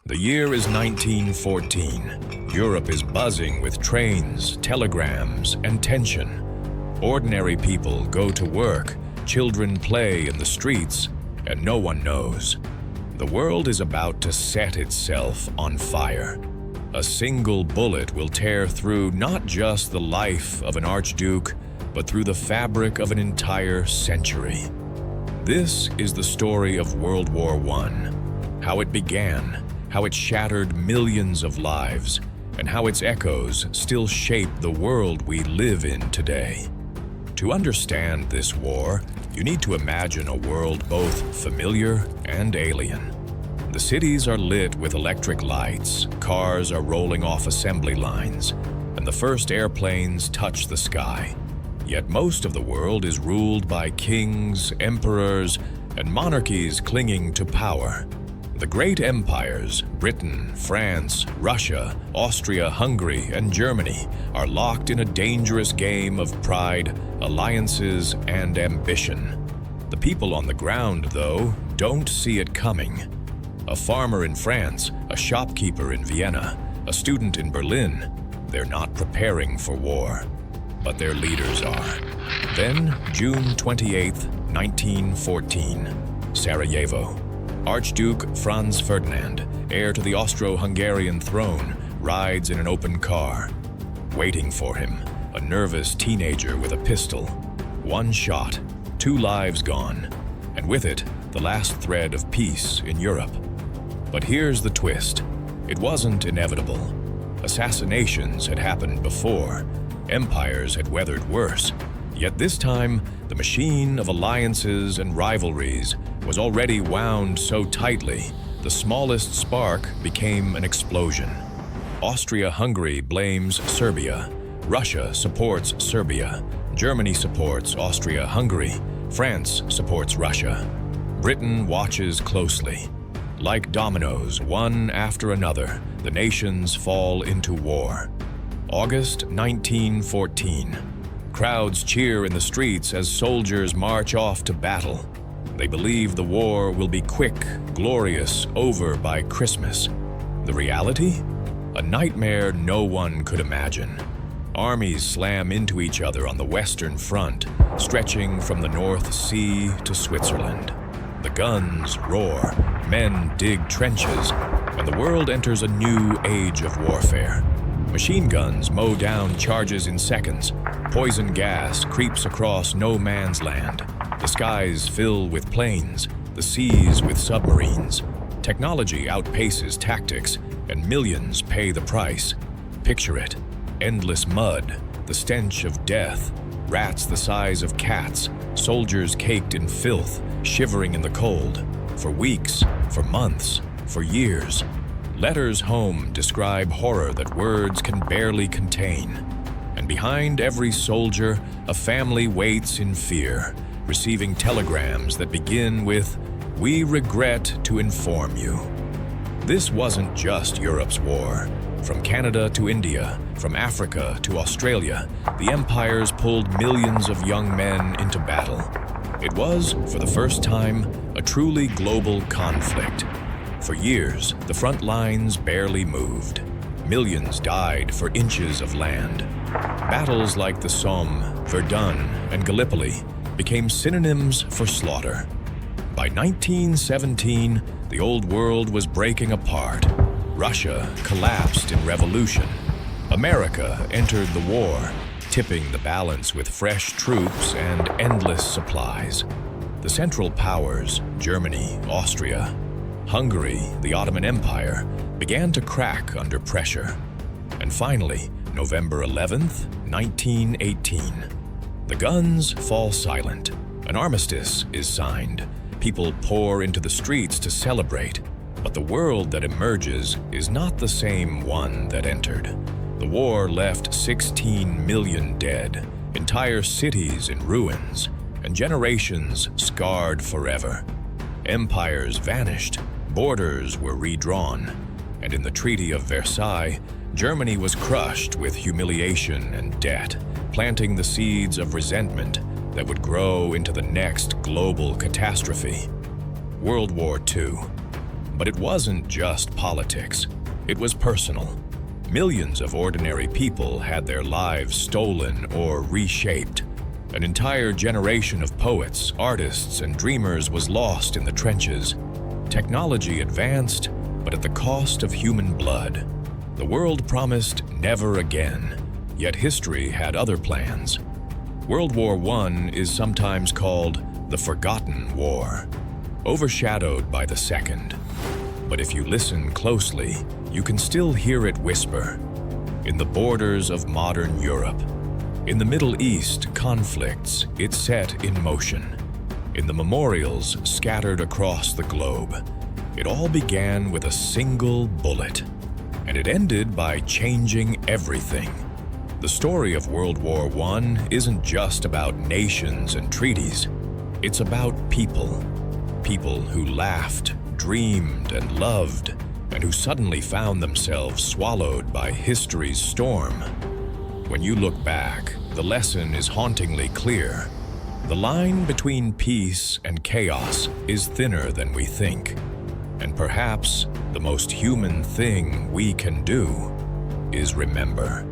The year is 1914. Europe is buzzing with trains, telegrams, and tension. Ordinary people go to work, children play in the streets, and no one knows. The world is about to set itself on fire. A single bullet will tear through not just the life of an archduke, but through the fabric of an entire century. This is the story of World War I, how it began, how it shattered millions of lives, and how its echoes still shape the world we live in today. To understand this war, you need to imagine a world both familiar and alien. The cities are lit with electric lights, cars are rolling off assembly lines, and the first airplanes touch the sky. Yet most of the world is ruled by kings, emperors, and monarchies clinging to power. The great empires, Britain, France, Russia, Austria, Hungary, and Germany, are locked in a dangerous game of pride, alliances, and ambition. The people on the ground, though, don't see it coming. A farmer in France, a shopkeeper in Vienna, a student in Berlin, they're not preparing for war. But their leaders are. Then, June 28, 1914, Sarajevo. Archduke Franz Ferdinand, heir to the Austro-Hungarian throne, rides in an open car. Waiting for him, a nervous teenager with a pistol. One shot, 2 lives gone, and with it, the last thread of peace in Europe. But here's the twist. It wasn't inevitable. Assassinations had happened before. Empires had weathered worse. Yet this time, the machine of alliances and rivalries was already wound so tightly, the smallest spark became an explosion. Austria-Hungary blames Serbia. Russia supports Serbia. Germany supports Austria-Hungary. France supports Russia. Britain watches closely. Like dominoes, one after another, the nations fall into war. August 1914. Crowds cheer in the streets as soldiers march off to battle. They believe the war will be quick, glorious, over by Christmas. The reality? A nightmare no one could imagine. Armies slam into each other on the Western Front, stretching from the North Sea to Switzerland. The guns roar, men dig trenches, and the world enters a new age of warfare. Machine guns mow down charges in seconds. Poison gas creeps across no man's land. The skies fill with planes, the seas with submarines. Technology outpaces tactics, and millions pay the price. Picture it: endless mud, the stench of death, rats the size of cats, soldiers caked in filth, shivering in the cold. For weeks, for months, for years. Letters home describe horror that words can barely contain. And behind every soldier, a family waits in fear, receiving telegrams that begin with, "We regret to inform you." This wasn't just Europe's war. From Canada to India, from Africa to Australia, the empires pulled millions of young men into battle. It was, for the first time, a truly global conflict. For years, the front lines barely moved. Millions died for inches of land. Battles like the Somme, Verdun, and Gallipoli became synonyms for slaughter. By 1917, the old world was breaking apart. Russia collapsed in revolution. America entered the war, tipping the balance with fresh troops and endless supplies. The Central Powers, Germany, Austria, Hungary, the Ottoman Empire, began to crack under pressure. And finally, November 11th, 1918. The guns fall silent. An armistice is signed. People pour into the streets to celebrate. But the world that emerges is not the same one that entered. The war left 16 million dead, entire cities in ruins, and generations scarred forever. Empires vanished, borders were redrawn, and in the Treaty of Versailles, Germany was crushed with humiliation and debt, planting the seeds of resentment that would grow into the next global catastrophe. World War II. But it wasn't just politics. It was personal. Millions of ordinary people had their lives stolen or reshaped. An entire generation of poets, artists, and dreamers was lost in the trenches. Technology advanced, but at the cost of human blood. The world promised never again, yet history had other plans. World War I is sometimes called the Forgotten War, overshadowed by the Second. But if you listen closely, you can still hear it whisper. In the borders of modern Europe, in the Middle East, conflicts it set in motion. In the memorials scattered across the globe, it all began with a single bullet, and it ended by changing everything. The story of World War I isn't just about nations and treaties. It's about people. People who laughed, dreamed, and loved, and who suddenly found themselves swallowed by history's storm. When you look back, the lesson is hauntingly clear. The line between peace and chaos is thinner than we think. And perhaps the most human thing we can do is remember.